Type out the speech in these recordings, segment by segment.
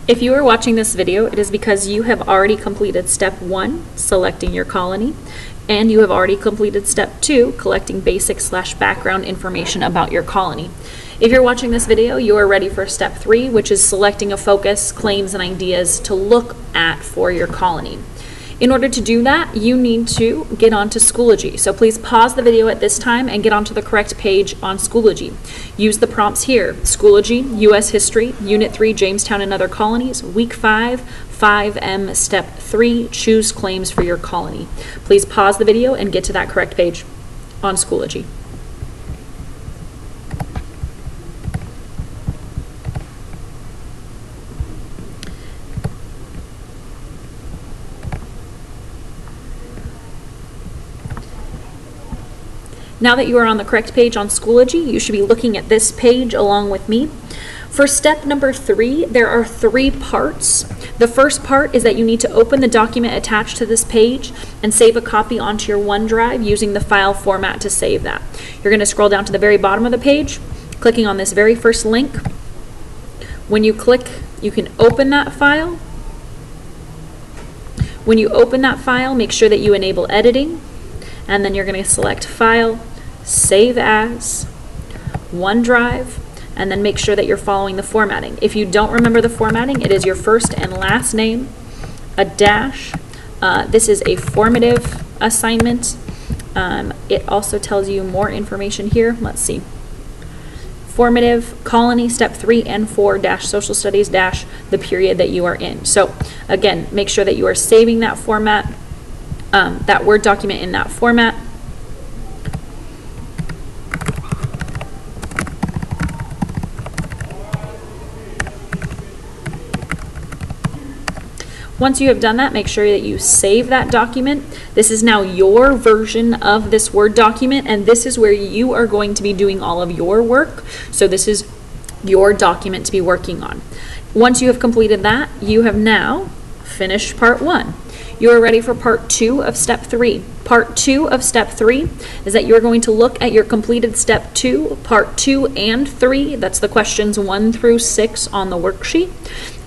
If you are watching this video, it is because you have already completed step 1, selecting your colony, and you have already completed step 2, collecting basic/background information about your colony. If you're watching this video, you are ready for step 3, which is selecting a focus, claims, and ideas to look at for your colony. In order to do that, you need to get onto Schoology. So please pause the video at this time and get onto the correct page on Schoology. Use the prompts here: Schoology, U.S. History, Unit 3, Jamestown and Other Colonies, Week 5, 5M, Step 3, Choose Claims for your colony. Please pause the video and get to that correct page on Schoology. Now that you are on the correct page on Schoology, you should be looking at this page along with me. For step number 3, there are 3 parts. The first part is that you need to open the document attached to this page and save a copy onto your OneDrive using the file format to save that. You're going to scroll down to the very bottom of the page, clicking on this very first link. When you click, you can open that file. When you open that file, make sure that you enable editing, and then you're going to select File, Save As, OneDrive, and then make sure that you're following the formatting. If you don't remember the formatting, it is your first and last name, a dash. This is a formative assignment. It also tells you more information here. Let's see. Formative, colony, step 3 and 4, dash social studies, dash the period that you are in. So again, make sure that you are saving that format, that Word document in that format. Once you have done that, make sure that you save that document. This is now your version of this Word document, and this is where you are going to be doing all of your work. So this is your document to be working on. Once you have completed that, you have now finished part 1. You are ready for part 2 of step 3. Part 2 of step 3 is that you're going to look at your completed step 2, part 2 and 3. That's the questions 1 through 6 on the worksheet.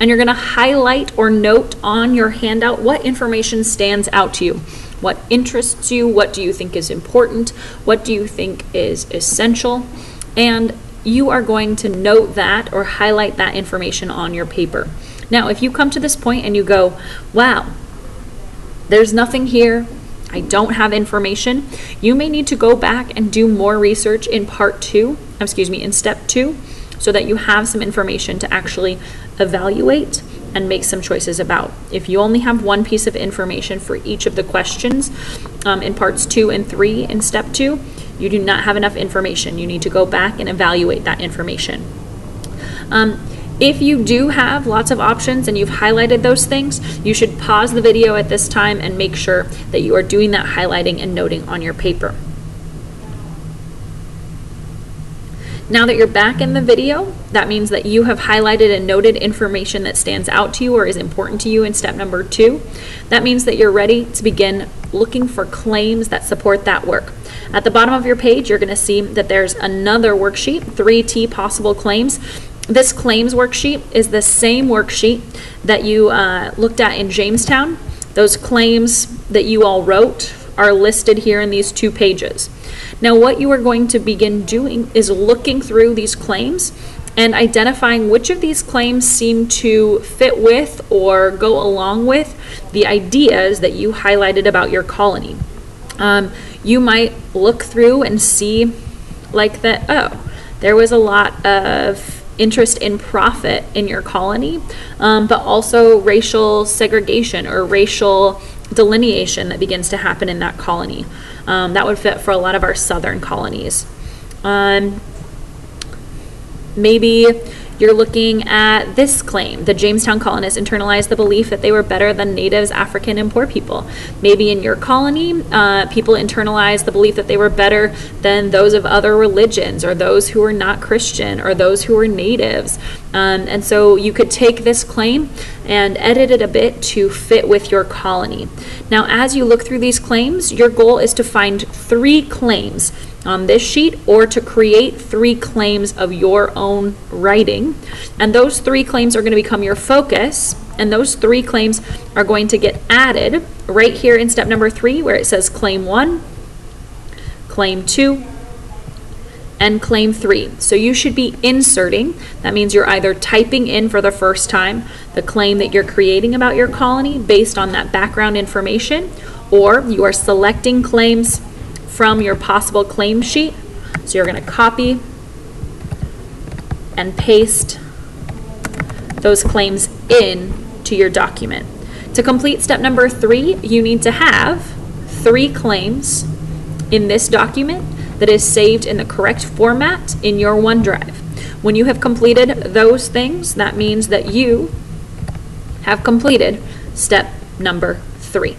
And you're going to highlight or note on your handout what information stands out to you. What interests you? What do you think is important? What do you think is essential? And you are going to note that or highlight that information on your paper. Now, if you come to this point and you go, wow, there's nothing here, I don't have information, you may need to go back and do more research in in step 2, so that you have some information to actually evaluate and make some choices about. If you only have one piece of information for each of the questions in parts 2 and 3 in step 2, you do not have enough information. You need to go back and evaluate that information. If you do have lots of options and you've highlighted those things, you should pause the video at this time and make sure that you are doing that highlighting and noting on your paper. Now that you're back in the video, that means that you have highlighted and noted information that stands out to you or is important to you in step number 2. That means that you're ready to begin looking for claims that support that work. At the bottom of your page, you're going to see that there's another worksheet, 3T possible claims. This claims worksheet is the same worksheet that you looked at in Jamestown. Those claims that you all wrote are listed here in these 2 pages. Now, what you are going to begin doing is looking through these claims and identifying which of these claims seem to fit with or go along with the ideas that you highlighted about your colony. You might look through and see like that, oh, there was a lot of interest in profit in your colony, but also racial segregation or racial delineation that begins to happen in that colony. That would fit for a lot of our southern colonies. Maybe you're looking at this claim: the Jamestown colonists internalized the belief that they were better than natives, African, and poor people. Maybe in your colony, people internalized the belief that they were better than those of other religions, or those who were not Christian, or those who were natives. And so you could take this claim and edit it a bit to fit with your colony. Now, as you look through these claims, your goal is to find 3 claims on this sheet or to create 3 claims of your own writing. And those 3 claims are going to become your focus, and those 3 claims are going to get added right here in step number 3 where it says claim 1, claim 2, and claim 3. So you should be inserting. That means you're either typing in for the first time the claim that you're creating about your colony based on that background information, or you are selecting claims from your possible claim sheet. So you're going to copy and paste those claims in to your document. To complete step number 3, you need to have 3 claims in this document that is saved in the correct format in your OneDrive. When you have completed those things, that means that you have completed step number 3.